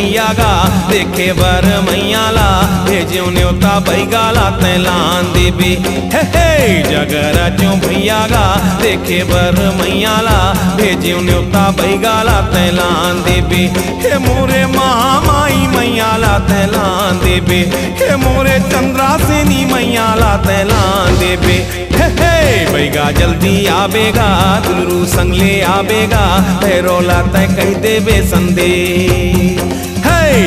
भैया गा देखे बर मैयाला भेज्यो न्योता बैगाला तैलान देबे हे जगराज्यों भैया गा देखे बर मैयाला भेज्यो न्योता बैगाला तैलान देबे हे मोरे महामाई मैयाला तैलान देबे हे मोरे चंद्रासेनी मैयाला तैलान देबे हे बैगा जल्दी आबेगा दुलरू संगले आबेगा भैरोला तय कह देबे संदेश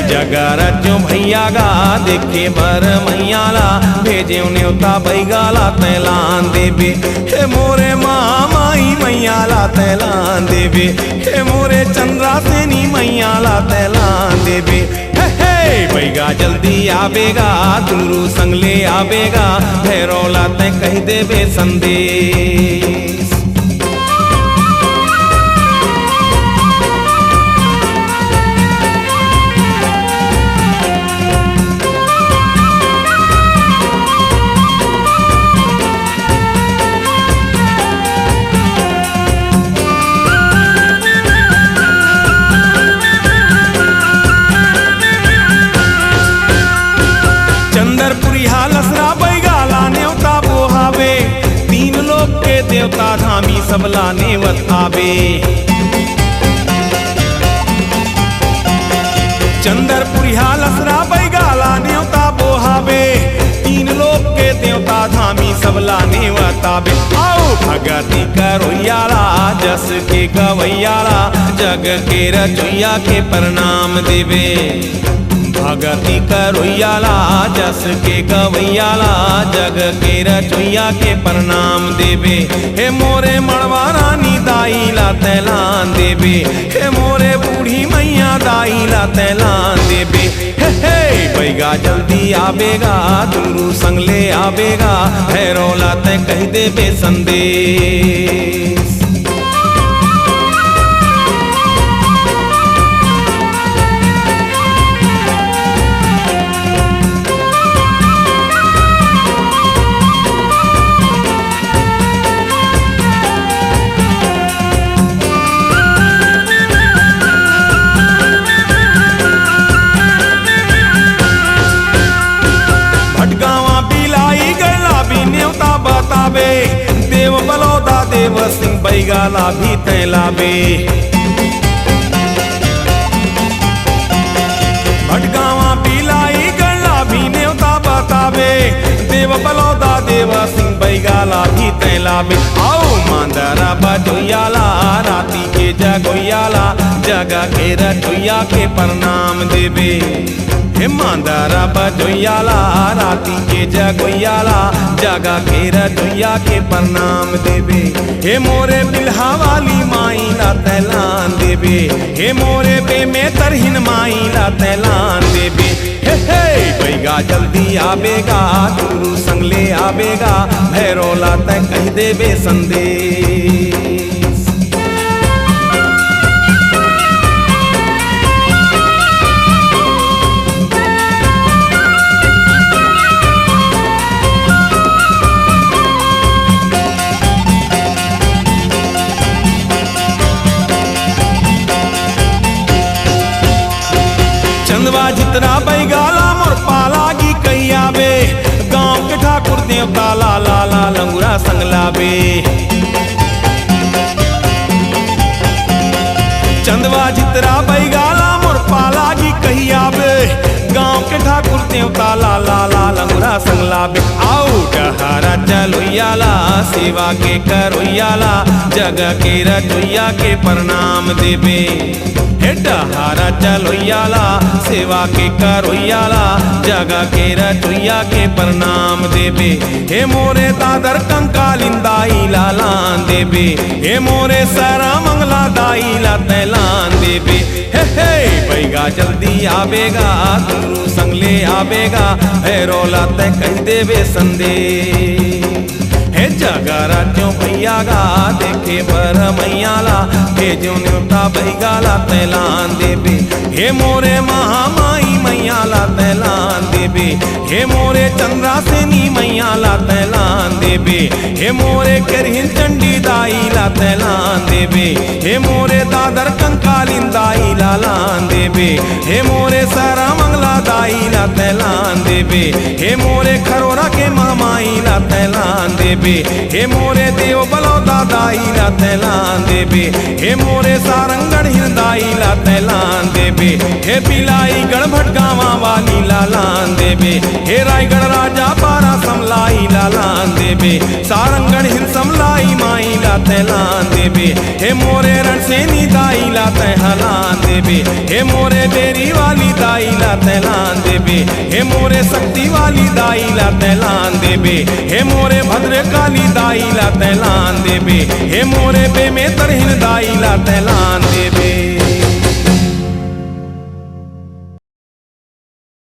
जगराज्यों भैया गा देखे बर मैयाला भेजे न्योता बैगाला तैलान देबे हे मोरे महामाई मैयाला तैलान देबे हे मोरे चंद्रासेनी मैयाला तैलान देबे हे बैगा जल्दी आबेगा दुलरू संगले आबेगा भैरोला तय कह देबे संदेश। चंदरपुरी हालसरा बैगाला न्योता बोहावे तीन लोक के देवता धामी सबला नेवत आवे चंदरपुरी हालसरा बैगाला न्योता बोहावे तीन लोक के देवता धामी सबला नेवत आवे आओ भगती करोयाला जस के गवैयाला जग के रचोइया के प्रणाम देवे भगती करोयाला जस के गवैयाला जग के रचोइया के प्रणाम देबे हे मोरे मड़वा रानी दाईला तैलान देबे हे मोरे बूढ़ी मैया दाईला तैलान देबे हे बैगा जल्दी आबेगा दुलरू संगले आबेगा भैरोला तय कह देबे संदेश। देव बलौदा देव सिंह बैगाला भी तैलाबे भटगावा बिलाई गला भी न्योता बतावे देव बलौदा देव सिंह बैगाला भी तैलाबे आओ मांदरा बजोयाला राती के जगोयाला जगा के रचोइया के प्रणाम देबे हे मांदरा बजोयाला राती के जगोयाला जगा के रचोइया के प्रणाम देबे हे मोरे बिल्हा वाली माईला तैलान देबे हे मोरे बेमेतरहीन माईला तैलान देबे हे बैगा जल्दी आबेगा दुलरू संगले आबेगा भैरोला तय कह देबे संदेश। चंदवा जितना बैगाला मोर पालागी कही आवे गांव के ठाकुर देवता लाला ला लंगुरा संगलाबे चंदवा जितना बैगाला मोर पालागी कही आवे गांव के ठाकुर देवता लाला ला लंगुरा संगलाबे आओ डहारा चलोयाला सेवा के करोयाला जग के रचोइया के प्रणाम देबे हे डहारा चलोयाला सेवा के करोयाला जगा के रचोइया के प्रणाम देबे हे मोरे दादर कंकालिन दाईला लान देबे हे मोरे सारा मंगला दाईला तैलान देबे हे बैगा जल्दी आबेगा दुलरू संगले आबेगा भैरोला तय कह देबे संदेश। हे जगराज्यों भैया गा देखे बर मैयाला भेज्यो न्योता बैगाला तैलान देबे हे मोरे महामाई मैया ला तैलान देबे, हे मोरे चंद्रासेनी मैया ला तैलान देबे, हे मोरे करहिन चंडी दाई ला तैलान देबे, हे मोरे दादर कंकालिन दाई ला लान देबे, हे मोरे सारा मंगला दाई ला तैलान देबे, हे मोरे खरोरा के मामाई ला तैलान देबे, हे मोरे देव बलौदा दाई ला तैलान देबे, हे मोरे सारंगढ़ हिरदाई ला तैलान देबे, हे पिलाई गढ़ भटगावा वाली लालान देबे, हे रायगढ़ राजा पारा समलाई लालान देबे, सारंगढ़ हिंद समलाई माई ला तैलान देबे, हे मोरे रणसेनी दाई ला तैलान देबे, हे मोरे बेरी वाली दाई ला तैलान देबे, हे मोरे शक्ति वाली दाई ला तैलान देबे, हे मोरे भद्र काली दाई ला तैलान देबे, हे मोरे बेमेतर हिन दाई ला तैलान देबे।